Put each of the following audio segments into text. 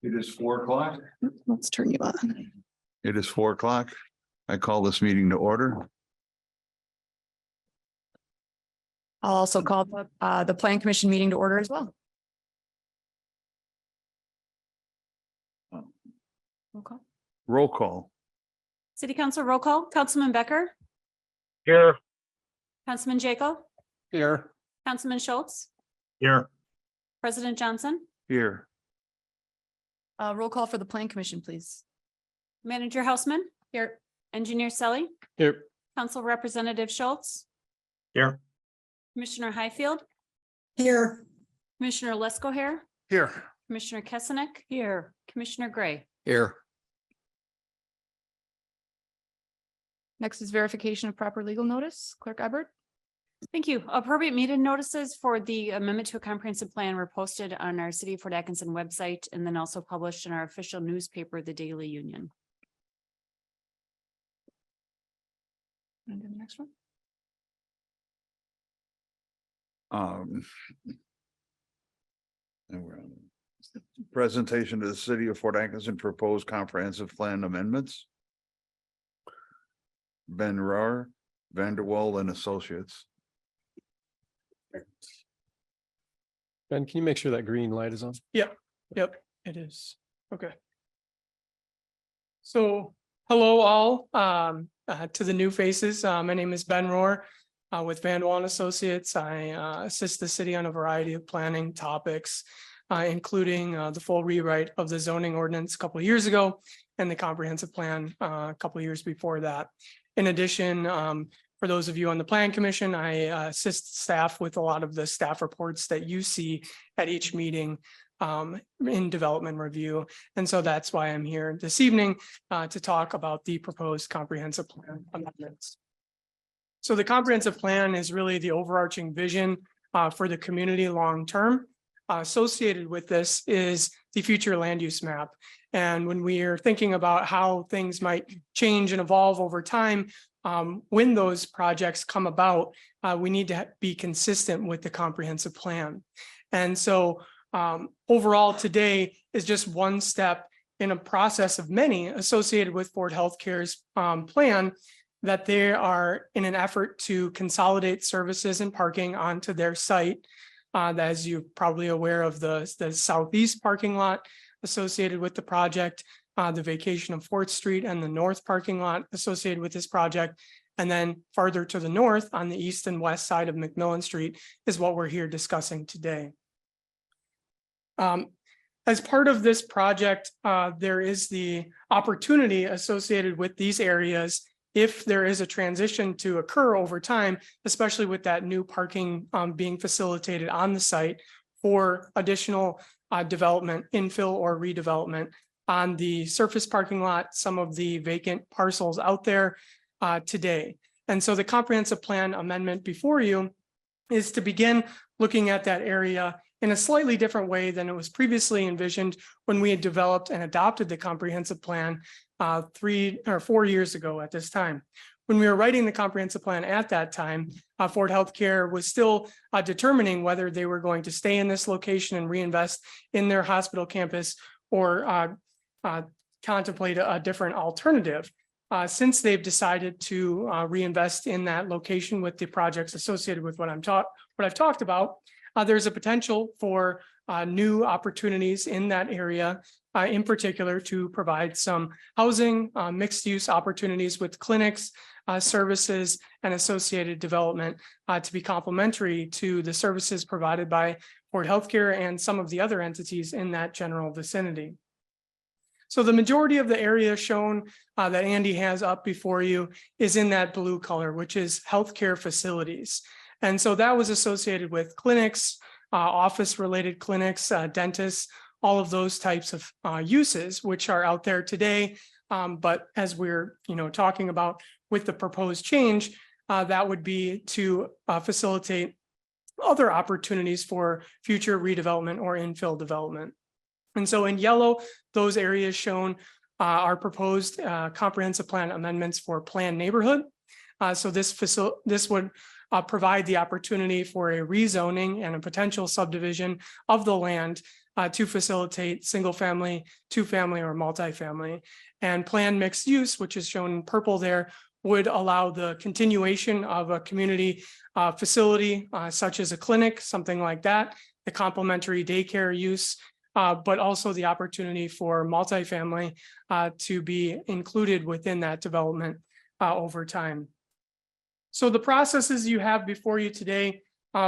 It is 4 o'clock. Let's turn you on. It is 4 o'clock. I call this meeting to order. I'll also call the Plan Commission meeting to order as well. Roll call. Roll call. City Council roll call, Councilman Becker, Here. Councilman Jacob, Here. Councilman Schultz, Here. President Johnson, Here. Roll call for the Plan Commission, please. Manager Houseman, here, Engineer Selly, Here. Council Representative Schultz, Here. Commissioner Highfield, Here. Commissioner Lesko here, Here. Commissioner Kesenick here, Commissioner Gray. Here. Next is verification of proper legal notice. Clerk Ebert. Thank you. Appropriate meeting notices for the amendment to a comprehensive plan were posted on our City of Fort Atkinson website and then also published in our official newspaper, the Daily Union. And then the next one. And we're on presentation to the City of Fort Atkinson proposed comprehensive plan amendments. Ben Rohr, Vanderwall and Associates. Ben, can you make sure that green light is on? Yep, it is. Okay. So, hello all, to the new faces. My name is Ben Rohr with Van Wall and Associates. I assist the city on a variety of planning topics, including the full rewrite of the zoning ordinance a couple of years ago and the comprehensive plan a couple of years before that. In addition, for those of you on the Plan Commission, I assist staff with a lot of the staff reports that you see at each meeting in development review. And so that's why I'm here this evening to talk about the proposed comprehensive plan amendments. So the comprehensive plan is really the overarching vision for the community long term. Associated with this is the future land use map. And when we are thinking about how things might change and evolve over time, when those projects come about, we need to be consistent with the comprehensive plan. And so overall today is just one step in a process of many associated with Fort Healthcare's plan that they are in an effort to consolidate services and parking onto their site. As you're probably aware of the southeast parking lot associated with the project, the vacation of 4th Street and the north parking lot associated with this project. And then farther to the north on the east and west side of McMillan Street is what we're here discussing today. As part of this project, there is the opportunity associated with these areas if there is a transition to occur over time, especially with that new parking being facilitated on the site for additional development, infill or redevelopment on the surface parking lot, some of the vacant parcels out there today. And so the comprehensive plan amendment before you is to begin looking at that area in a slightly different way than it was previously envisioned when we had developed and adopted the comprehensive plan 3 or 4 years ago at this time. When we were writing the comprehensive plan at that time, Fort Healthcare was still determining whether they were going to stay in this location and reinvest in their hospital campus or contemplate a different alternative. Since they've decided to reinvest in that location with the projects associated with what I've talked about, there's a potential for new opportunities in that area, in particular to provide some housing, mixed use opportunities with clinics, services, and associated development to be complementary to the services provided by Fort Healthcare and some of the other entities in that general vicinity. So the majority of the area shown that Andy has up before you is in that blue color, which is healthcare facilities. And so that was associated with clinics, office related clinics, dentists, all of those types of uses, which are out there today. But as we're talking about with the proposed change, that would be to facilitate other opportunities for future redevelopment or infill development. And so in yellow, those areas shown are proposed comprehensive plan amendments for planned neighborhood. So this would provide the opportunity for a rezoning and a potential subdivision of the land to facilitate single family, two family, or multifamily. And planned mixed use, which is shown in purple there, would allow the continuation of a community facility such as a clinic, something like that, the complementary daycare use, but also the opportunity for multifamily to be included within that development over time. So the processes you have before you today,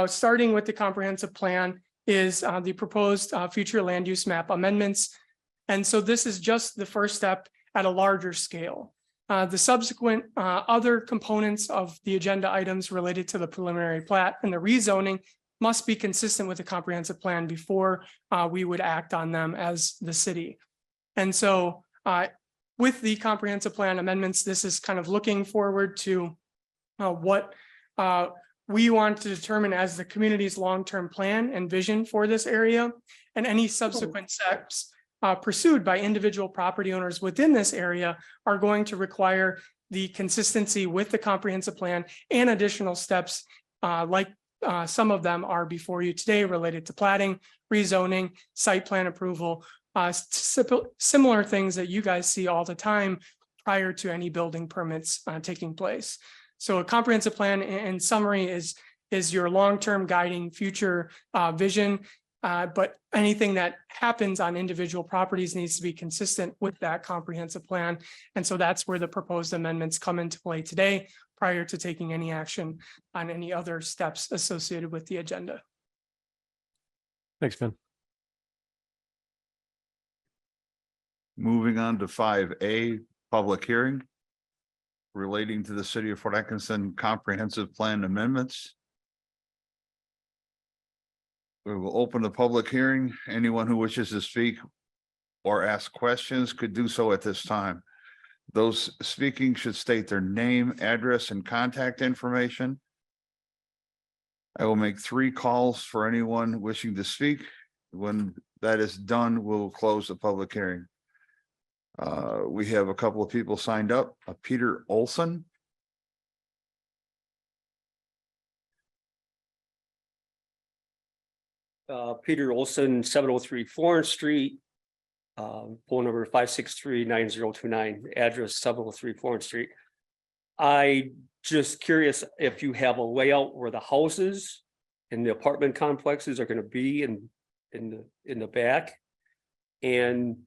starting with the comprehensive plan, is the proposed future land use map amendments. And so this is just the first step at a larger scale. The subsequent other components of the agenda items related to the preliminary plat and the rezoning must be consistent with the comprehensive plan before we would act on them as the city. And so with the comprehensive plan amendments, this is kind of looking forward to what we want to determine as the community's long-term plan and vision for this area, and any subsequent steps pursued by individual property owners within this area are going to require the consistency with the comprehensive plan and additional steps like some of them are before you today related to platting, rezoning, site plan approval, similar things that you guys see all the time prior to any building permits taking place. So a comprehensive plan in summary is your long-term guiding future vision. But anything that happens on individual properties needs to be consistent with that comprehensive plan. And so that's where the proposed amendments come into play today, prior to taking any action on any other steps associated with the agenda. Thanks, Ben. Moving on to 5A, public hearing relating to the city of Fort Atkinson comprehensive plan amendments. We will open the public hearing. Anyone who wishes to speak or ask questions could do so at this time. Those speaking should state their name, address, and contact information. I will make 3 calls for anyone wishing to speak. When that is done, we'll close the public hearing. We have a couple of people signed up. Peter Olson. Peter Olson, 703 Florence Street, phone number 563-9029, address 703 Florence Street. I just curious if you have a layout where the houses and the apartment complexes are going to be in the back. And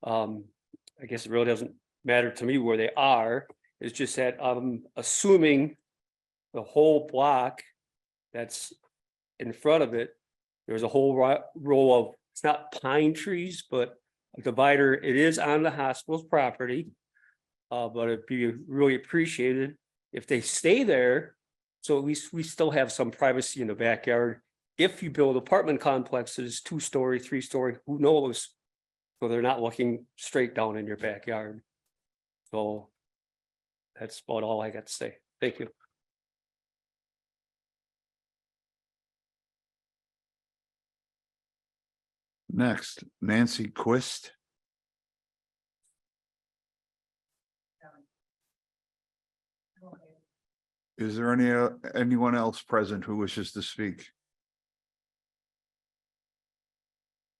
I guess it really doesn't matter to me where they are. It's just that I'm assuming the whole block that's in front of it, there's a whole row of, it's not pine trees, but a divider. It is on the hospital's property. But it'd be really appreciated if they stay there. So at least we still have some privacy in the backyard. If you build apartment complexes, 2-story, 3-story, who knows? So they're not looking straight down in your backyard. So that's about all I got to say. Thank you. Next, Nancy Quist. Is there anyone else present who wishes to speak?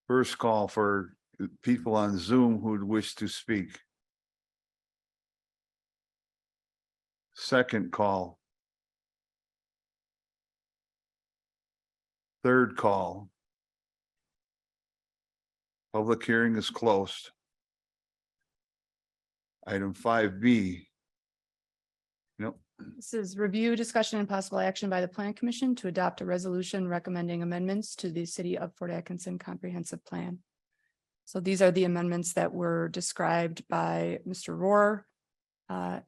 First call for people on Zoom who would wish to speak. Second call. Third call. Public hearing is closed. Item 5B. Nope. This is review, discussion, and possible action by the Plan Commission to adopt a resolution recommending amendments to the City of Fort Atkinson Comprehensive Plan. So these are the amendments that were described by Mr. Rohr.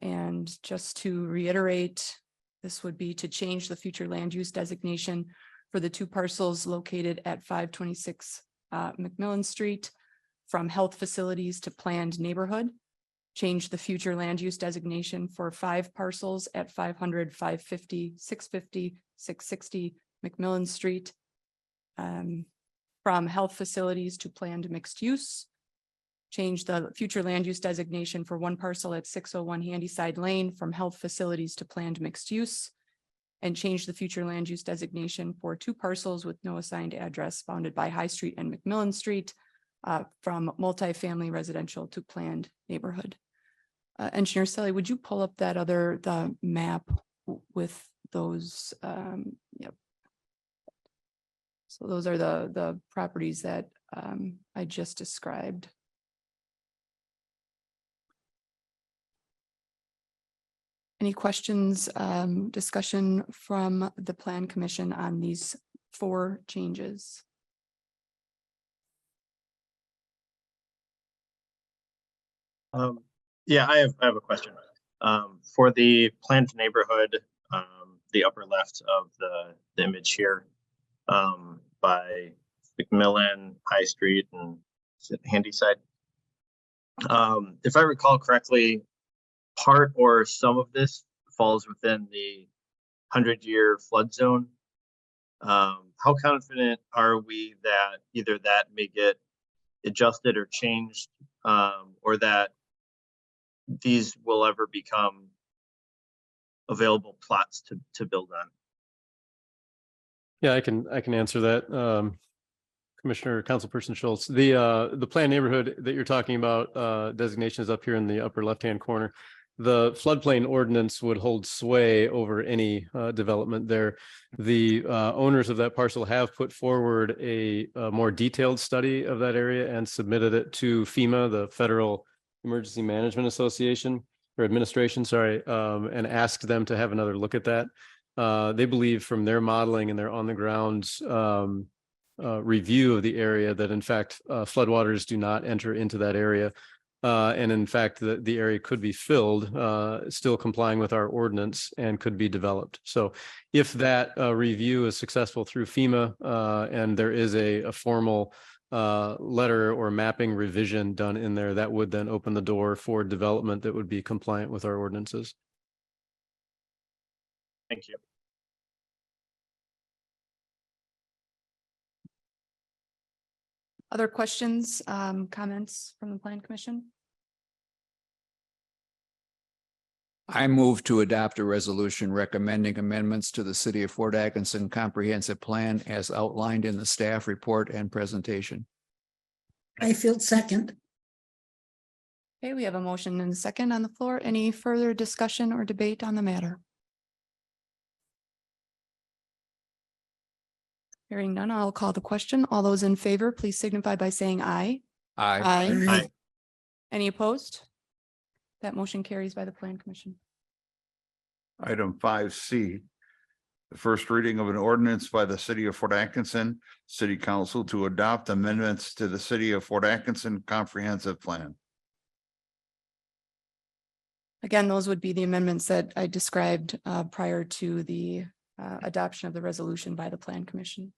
And just to reiterate, this would be to change the future land use designation for the 2 parcels located at 526 McMillan Street from health facilities to planned neighborhood. Change the future land use designation for 5 parcels at 500, 550, 650, 660 McMillan Street from health facilities to planned mixed use. Change the future land use designation for 1 parcel at 601 Handyside Lane from health facilities to planned mixed use. and change the future land use designation for 2 parcels with no assigned address bounded by High Street and McMillan Street from multifamily residential to planned neighborhood. Engineer Sully, would you pull up the map with those? Yep. So those are the properties that I just described. Any questions, discussion from the Plan Commission on these 4 changes? Yeah, I have a question. For the planned neighborhood, the upper left of the image here, by McMillan, High Street, and is it Handyside? If I recall correctly, part or some of this falls within the 100-year flood zone. How confident are we that either that may get adjusted or changed, or that these will ever become available plots to build on? Yeah, I can answer that. Commissioner Councilperson Schultz, the planned neighborhood that you're talking about, designation is up here in the upper left-hand corner. The floodplain ordinance would hold sway over any development there. The owners of that parcel have put forward a more detailed study of that area and submitted it to FEMA, the Federal Emergency Management Association or Administration, sorry, and asked them to have another look at that. They believe from their modeling and their on the ground review of the area that in fact floodwaters do not enter into that area. And in fact, the area could be filled, still complying with our ordinance and could be developed. So if that review is successful through FEMA and there is a formal letter or mapping revision done in there, that would then open the door for development that would be compliant with our ordinances. Thank you. Other questions, comments from the Plan Commission? I move to adopt a resolution recommending amendments to the City of Fort Atkinson Comprehensive Plan as outlined in the staff report and presentation. Byfield second. Okay, we have a motion and a second on the floor. Any further discussion or debate on the matter? Hearing none, I'll call the question. All those in favor, please signify by saying aye. Aye. Aye. Any opposed? That motion carries by the Plan Commission. Item 5C. The first reading of an ordinance by the City of Fort Atkinson City Council to adopt amendments to the City of Fort Atkinson Comprehensive Plan. Again, those would be the amendments that I described prior to the adoption of the resolution by the Plan Commission.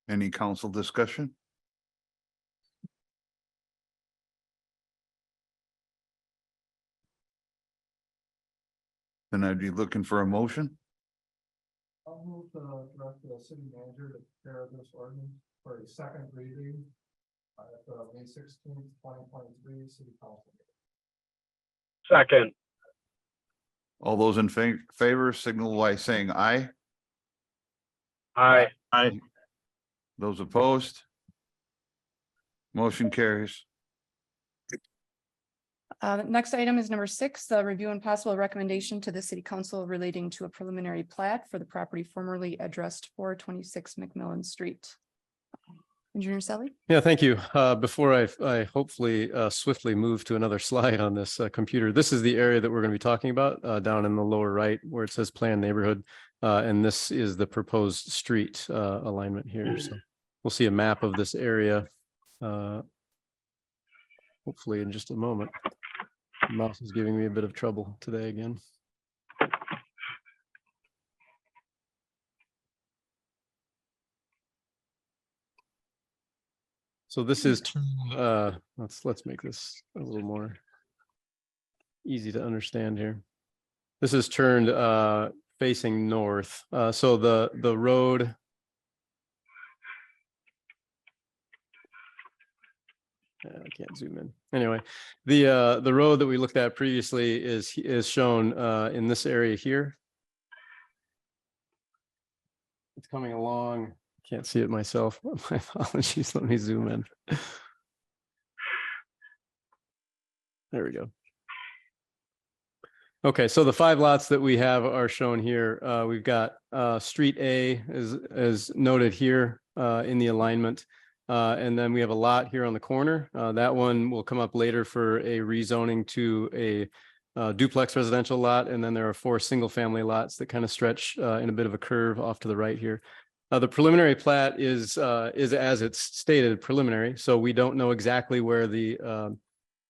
Any council discussion? Then I'd be looking for a motion. I'll move to direct the city manager to prepare this ordinance for a second reading at the May 16th, 2023 city council meeting. Second. All those in favor signal by saying aye. Aye. Aye. Those opposed? Motion carries. Next item is number 6, the review and possible recommendation to the City Council relating to a preliminary plat for the property formerly addressed 426 McMillan Street. Engineer Sally? Yeah, thank you. Before I hopefully swiftly move to another slide on this computer, this is the area that we're going to be talking about down in the lower right where it says planned neighborhood. And this is the proposed street alignment here. So we'll see a map of this area hopefully in just a moment. The mouse is giving me a bit of trouble today again. So this is let's make this a little more easy to understand here. This is turned facing north. So the road I can't zoom in. Anyway, the road that we looked at previously is shown in this area here. It's coming along. Can't see it myself. My apologies. Let me zoom in. There we go. Okay, so the 5 lots that we have are shown here. We've got Street A is noted here in the alignment. And then we have a lot here on the corner. That one will come up later for a rezoning to a duplex residential lot. And then there are 4 single-family lots that kind of stretch in a bit of a curve off to the right here. The preliminary plat is as it's stated, preliminary. So we don't know exactly where the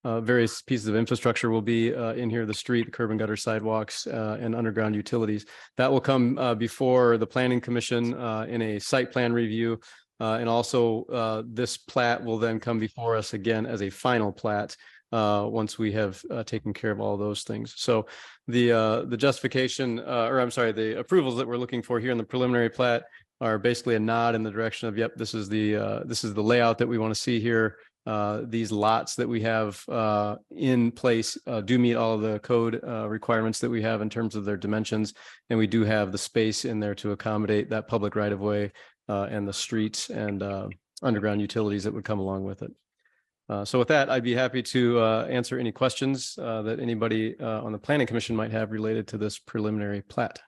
various pieces of infrastructure will be in here, the street, the curb and gutter sidewalks, and underground utilities. That will come before the Planning Commission in a site plan review. And also this plat will then come before us again as a final plat once we have taken care of all those things. So the justification, or I'm sorry, the approvals that we're looking for here in the preliminary plat are basically a nod in the direction of, yep, this is the layout that we want to see here. These lots that we have in place do meet all of the code requirements that we have in terms of their dimensions. And we do have the space in there to accommodate that public right of way and the streets and underground utilities that would come along with it. So with that, I'd be happy to answer any questions that anybody on the Planning Commission might have related to this preliminary plat.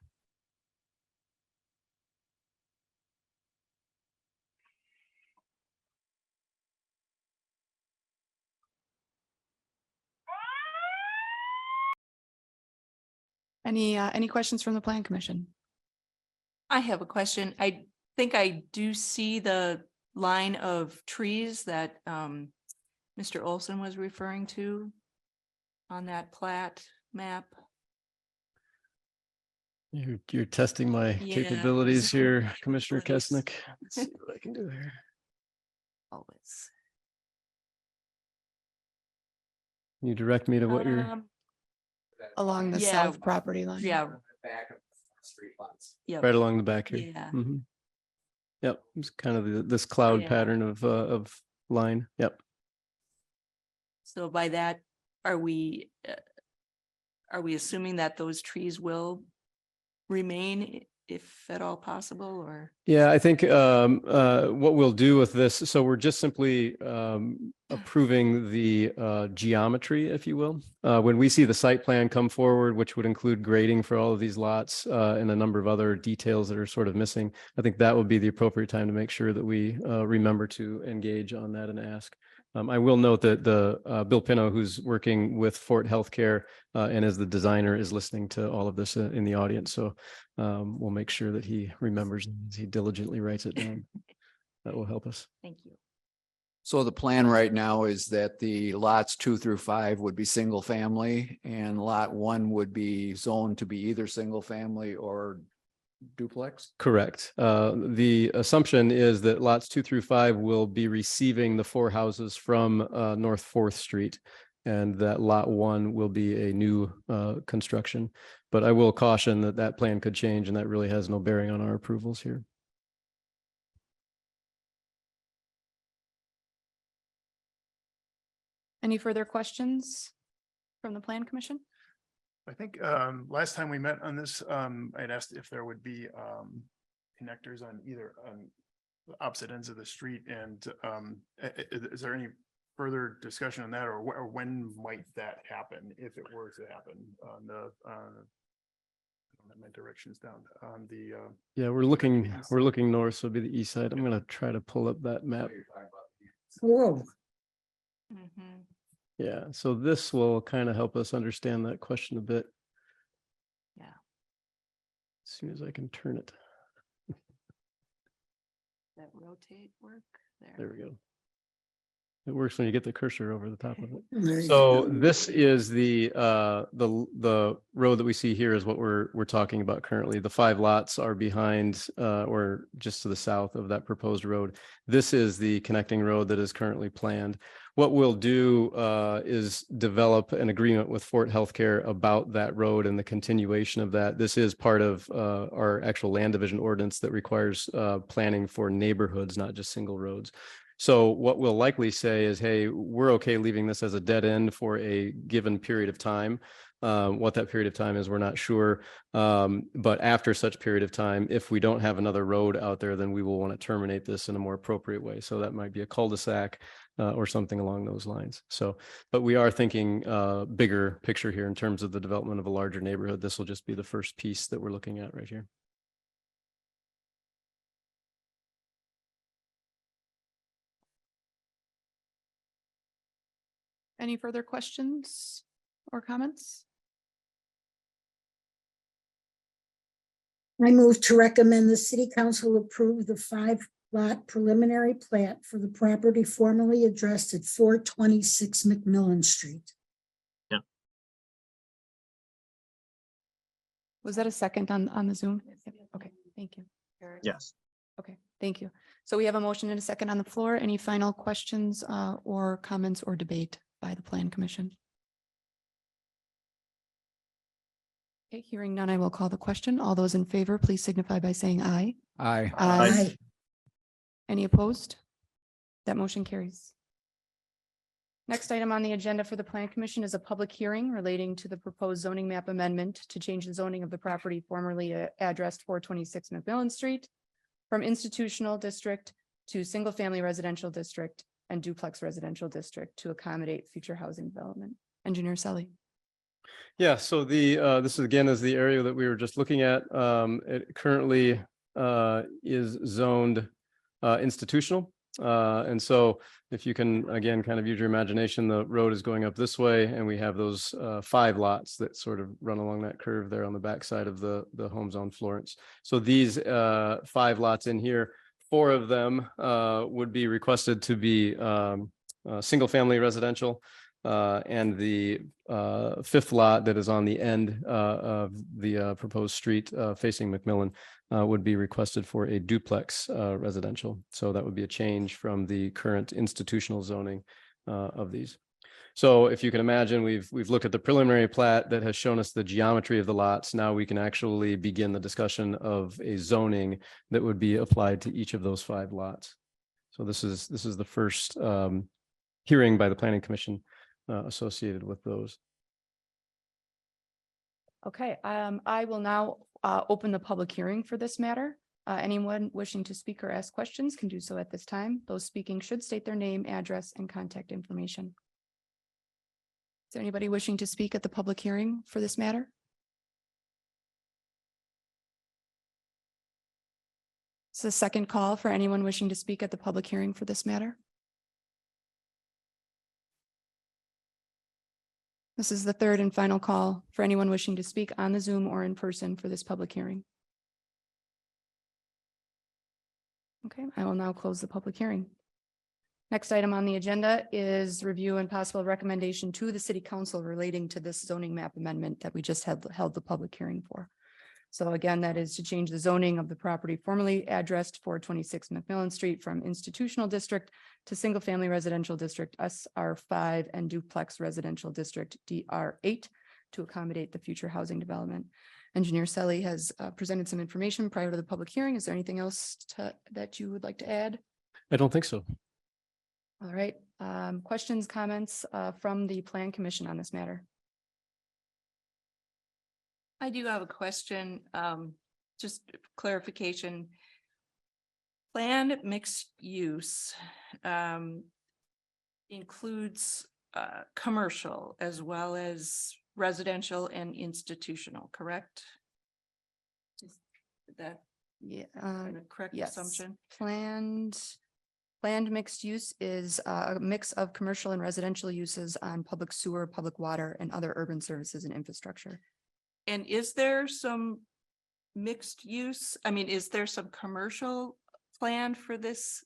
Any questions from the Plan Commission? I have a question. I think I do see the line of trees that Mr. Olson was referring to on that plat map. You're testing my Yeah. capabilities here, Commissioner Kesnick. Let's see what I can do here. Always. Can you direct me to what you're? Along the Yeah. south property line? Yeah. Yep. Right along the back here. Yeah. Mhm. Yep, it's kind of this cloud Yeah. pattern of line. Yep. So by that, are we assuming that those trees will remain if at all possible, or? Yeah, I think what we'll do with this, so we're just simply approving the geometry, if you will. When we see the site plan come forward, which would include grading for all of these lots and a number of other details that are sort of missing, I think that would be the appropriate time to make sure that we remember to engage on that and ask. I will note that the Bill Pino, who's working with Fort Healthcare and as the designer, is listening to all of this in the audience. So we'll make sure that he remembers as he diligently writes it down. That will help us. Thank you. So the plan right now is that the lots 2 through 5 would be single family and lot 1 would be zoned to be either single family or duplex? Correct. The assumption is that lots 2 through 5 will be receiving the 4 houses from North 4th Street, and that lot 1 will be a new construction. But I will caution that that plan could change, and that really has no bearing on our approvals here. Any further questions from the Plan Commission? I think last time we met on this, I'd asked if there would be connectors on either the opposite ends of the street, and is there any further discussion on that, or when might that happen if it were to happen on the I don't have my directions down on the Yeah, we're looking north, so it'll be the east side. I'm going to try to pull up that map. Whoa, Mhm. Yeah, so this will kind of help us understand that question a bit. Yeah. As soon as I can turn it. That rotate work There we go. It works when you get the cursor over the top of it. there you So go. this is the road that we see here is what we're talking about currently. The 5 lots are behind or just to the south of that proposed road. This is the connecting road that is currently planned. What we'll do is develop an agreement with Fort Healthcare about that road and the continuation of that. This is part of our actual land division ordinance that requires planning for neighborhoods, not just single roads. So what we'll likely say is, hey, we're okay leaving this as a dead end for a given period of time. What that period of time is, we're not sure. But after such period of time, if we don't have another road out there, then we will want to terminate this in a more appropriate way. So that might be a cul-de-sac or something along those lines. So, but we are thinking bigger picture here in terms of the development of a larger neighborhood. This will just be the first piece that we're looking at right here. Any further questions or comments? I move to recommend the city council approve the 5-lot preliminary plat for the property formerly addressed at 426 McMillan Street. Was that a second on the Zoom? Okay, thank you. Yes. Okay, thank you. So we have a motion and a second on the floor. Any final questions or comments or debate by the Plan Commission? Okay, hearing none, I will call the question. All those in favor, please signify by saying aye. Aye. Aye. Any opposed? That motion carries. Next item on the agenda for the Plan Commission is a public hearing relating to the proposed zoning map amendment to change the zoning of the property formerly addressed 426 McMillan Street from institutional district to single-family residential district and duplex residential district to accommodate future housing development. Engineer Selly. Yeah, so this is again is the area that we were just looking at. It currently is zoned institutional. And so if you can, again, kind of use your imagination, the road is going up this way and we have those 5 lots that sort of run along that curve there on the backside of the homes on Florence. So these 5 lots in here, 4 of them would be requested to be single family residential. And the 5th lot that is on the end of the proposed street facing McMillan would be requested for a duplex residential. So that would be a change from the current institutional zoning of these. So if you can imagine, we've looked at the preliminary plat that has shown us the geometry of the lots. Now we can actually begin the discussion of a zoning that would be applied to each of those 5 lots. So this is the first hearing by the Planning Commission associated with those. Okay, I will now open the public hearing for this matter. Anyone wishing to speak or ask questions can do so at this time. Those speaking should state their name, address, and contact information. Is there anybody wishing to speak at the public hearing for this matter? It's the second call for anyone wishing to speak at the public hearing for this matter. This is the third and final call for anyone wishing to speak on the Zoom or in person for this public hearing. Okay, I will now close the public hearing. Next item on the agenda is review and possible recommendation to the City Council relating to this zoning map amendment that we just held the public hearing for. So again, that is to change the zoning of the property formerly addressed 426 McMillan Street from institutional district to single family residential district SR5 and duplex residential district DR8 to accommodate the future housing development. Engineer Selly has presented some information prior to the public hearing. Is there anything else that you would like to add? I don't think so. All right, questions, comments from the Plan Commission on this matter? I do have a question, just clarification. Planned mixed use includes commercial as well as residential and institutional, correct? Is that Yeah, a correct yes. assumption? Planned mixed use is a mix of commercial and residential uses on public sewer, public water, and other urban services and infrastructure. And is there some mixed use? I mean, is there some commercial planned for this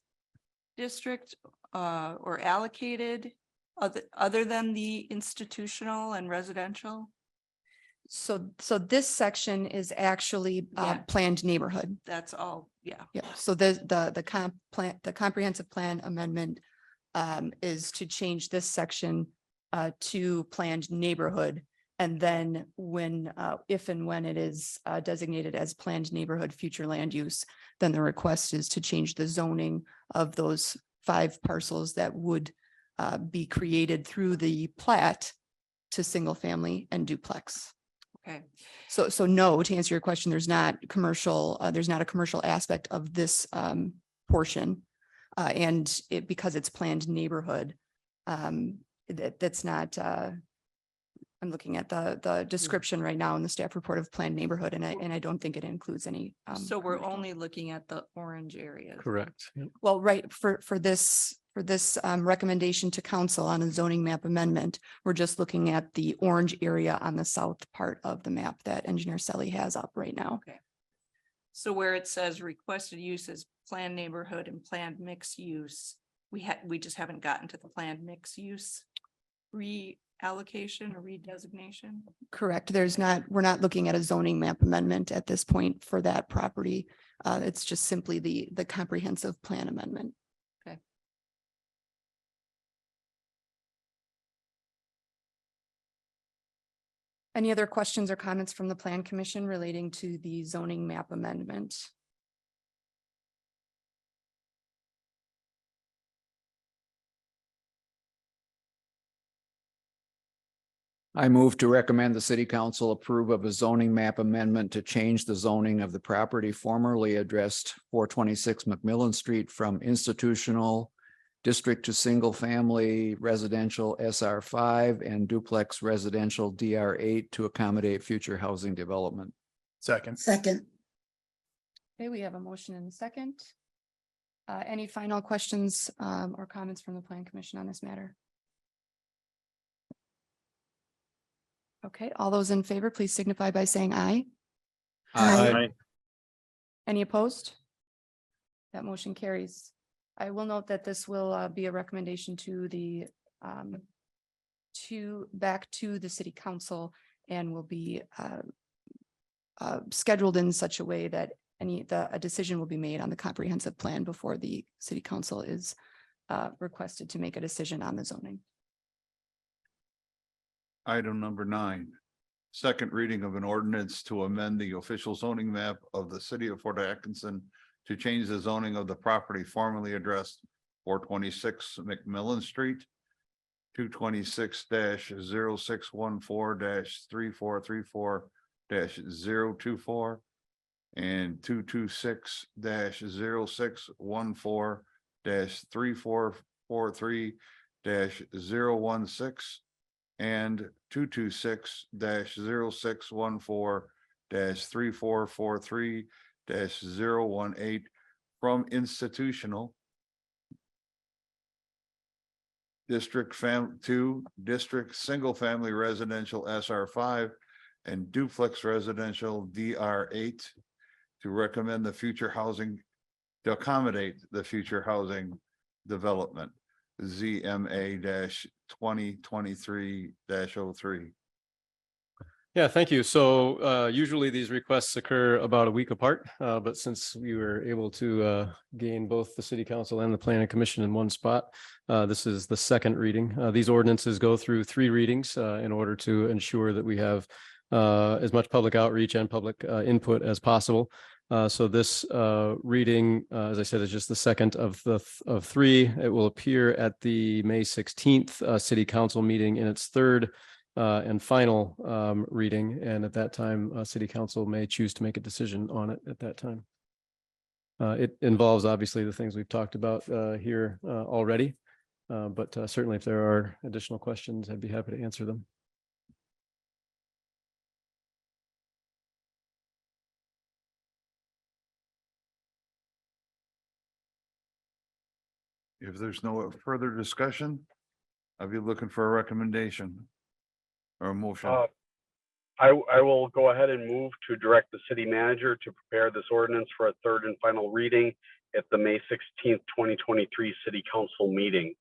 district or allocated other than the institutional and residential? So this section is actually Yeah. planned neighborhood. That's all, yeah. Yeah, so the comprehensive plan amendment is to change this section to planned neighborhood. And then when, if and when it is designated as planned neighborhood future land use, then the request is to change the zoning of those 5 parcels that would be created through the plat to single family and duplex. Okay, So no, to answer your question, there's not a commercial aspect of this portion. And it, because it's planned neighborhood, that's not, I'm looking at the description right now in the staff report of planned neighborhood, and I don't think it includes any. so we're commercial. only looking at the orange areas. Correct. Yep. Well, right, for this recommendation to council on a zoning map amendment, we're just looking at the orange area on the south part of the map that Engineer Selly has up right now. So where it says requested uses, planned neighborhood and planned mixed use, we just haven't gotten to the planned mixed use reallocation or redesignation. Correct. We're not looking at a zoning map amendment at this point for that property. It's just simply the comprehensive plan amendment. Okay. Any other questions or comments from the Plan Commission relating to the zoning map amendment? I move to recommend the city council approve of a zoning map amendment to change the zoning of the property formerly addressed 426 McMillan Street from institutional district to single family residential SR5 and duplex residential DR8 to accommodate future housing development. Second. Second, Okay, we have a motion and a second. Any final questions or comments from the Plan Commission on this matter? Okay, all those in favor, please signify by saying aye. Aye. Any opposed? That motion carries. I will note that this will be a recommendation to the back to the city council and will be scheduled in such a way that a decision will be made on the comprehensive plan before the city council is requested to make a decision on the zoning. Item number 9, second reading of an ordinance to amend the official zoning map of the city of Fort Atkinson to change the zoning of the property formerly addressed 426 McMillan Street, 226-0614-3434-024 and 226-0614-3443-016 and 226-0614-3443-018 from institutional district district single family residential SR5 and duplex residential DR8 to recommend the future housing, to accommodate the future housing development. ZMA 2023-03. Yeah, thank you. So usually these requests occur about a week apart, but since we were able to gain both the city council and the planning commission in one spot, this is the second reading. These ordinances go through 3 readings in order to ensure that we have as much public outreach and public input as possible. So this reading, as I said, is just the second of 3. It will appear at the May 16th city council meeting in its third and final reading. And at that time, city council may choose to make a decision on it at that time. It involves obviously the things we've talked about here already, but certainly if there are additional questions, I'd be happy to answer them. If there's no further discussion, I'll be looking for a recommendation or a motion. I will go ahead and move to direct the city manager to prepare this ordinance for a third and final reading at the May 16th, 2023 city council meeting.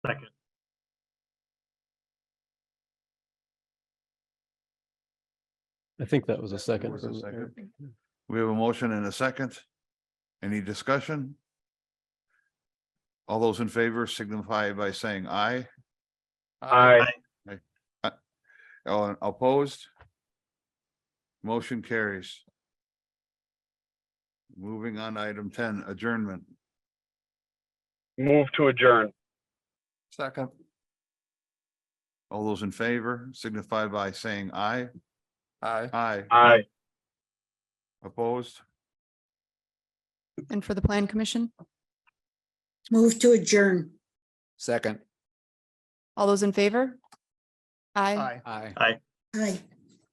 Second. I think that was a second. Was a from second. Eric. We have a motion and a second. Any discussion? All those in favor signify by saying aye. Aye. All opposed? Motion carries. Moving on to item 10, adjournment. Move to adjourn. Second. All those in favor signify by saying aye. Aye. Aye. Aye. Opposed? And for the plan commission, Move to adjourn. Second. all those in favor? Aye. Aye. Aye. Aye.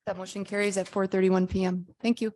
That motion carries at 4:31 PM. Thank you.